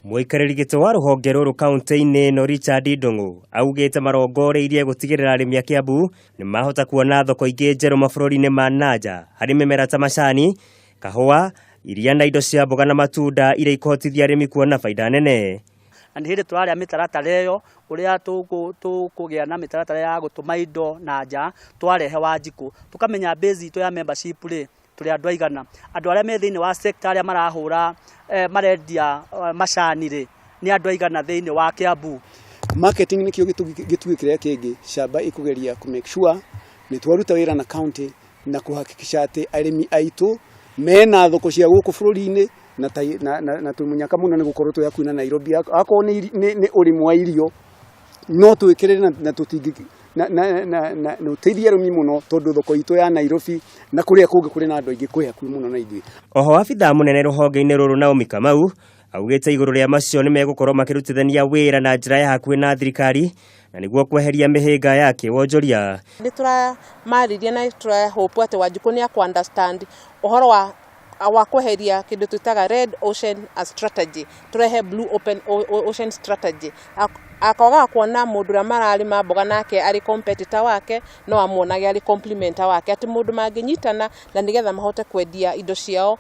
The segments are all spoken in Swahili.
Muikarĩri gĩtĩ wa rũhonge rũrũ kaunti-inĩ no Richard Ndung'u augĩte marongoreirie gũtigĩrĩra arĩmi a Kiambu nĩ mahota kuona thoko ingĩ njerũ mabũrũri-inĩ ma nanja harĩ mĩmera ta macani, kahũa, iria na indo cia mboga na matunda iria ikũhotithia arĩmi kuona faida nene. Nĩ hĩndĩ tũrarĩa mĩtaratara ĩyo ũrĩa tũkũgĩa na mĩtaratara ya gũtũma indo nanja twarehe Wanjikũ tukamenya base itũ ya membership rĩ tũrĩ andũ aigana, andũ arĩa me thĩinĩ wa sector arĩa marahũra marendia macani rĩ nĩ andũ aigana thĩinĩ wa Kiambu. Marketing nĩkĩo gĩtugĩ kĩrĩa kĩngĩ Shaba ĩkũgeria ku make sure nĩ twaruta wĩra na county na kuhakikisha atĩ arĩmi aitũ mena thoko cia gũkũ bũrũri-inĩ na tumunyaka muno nĩ gukorwo twa kuina Nairobi akoo nĩ ũrĩmi wa irio no twĩkĩrĩre na tũtingi na uteithia arĩmi muno tondu thoko itũ ya Nairobi na kũrĩa kũngĩ kũrĩ na andũ aingĩ kwĩ hakuhĩ muno na ithuĩ. Oho abithaa munene rũhonge-inĩ rũrũ Naomi Kamau augĩte igũrũ rĩa macio nĩ megũkorwo makĩrutithania wĩra na njĩra ya hakuhĩ na thirikari na nĩguo kweheria mĩhĩnga ya kĩwonjoria. Nĩ tũramarĩria na tũrahope atĩ Wanjikũ nĩ akũ understand ũhoro wa kweheria kĩndũ twĩtaga red ocean strategy, turehe blue ocean strategy. Akoga kuona mũndũ ũrĩa mararĩma mboga nake arĩ competitor wake no amuonage arĩ complementer wake atĩ mũndũ mangĩnyitana na nĩgetha mahote kwendia indo ciao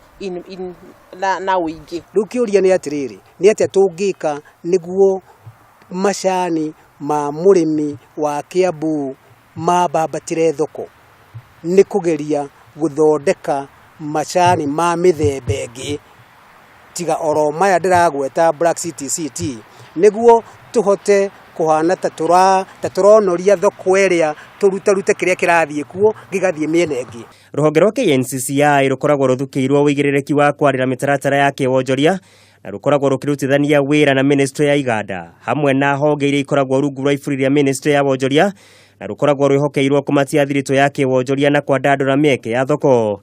na ũingĩ. Rĩu kĩũria nĩ atĩrĩrĩ, nĩ atĩa tũngĩka nĩguo macani ma mũrĩmi wa Kiambu mabambatĩre thoko? Nĩ kũgeria gũthondeka macani ma mĩthemba ĩngĩ tiga oro maya ndĩragweta Black City CT nĩguo tuhote kuhana ta tũronoria thoko ĩrĩa tũrute kĩrĩa kĩrathiĩ kuo gĩgathiĩ mĩena ĩngĩ. Rũhonge rwa KNCCI rũkoragwo rũthukĩirwo wĩigĩrĩrĩki wa kwarĩra mĩtaratara ya kĩwonjoria na rũkoragwo rũkĩrutithania wĩra na Ministry ya Iganda hamwe na honge iria ikoragwo rungu rwa iburi rĩa Ministry ya Wonjoria na rũkoragwo rwĩhokeirwo kũmatia thiritũ ya kĩwonjoria na kwandandũra mĩeke ya thoko.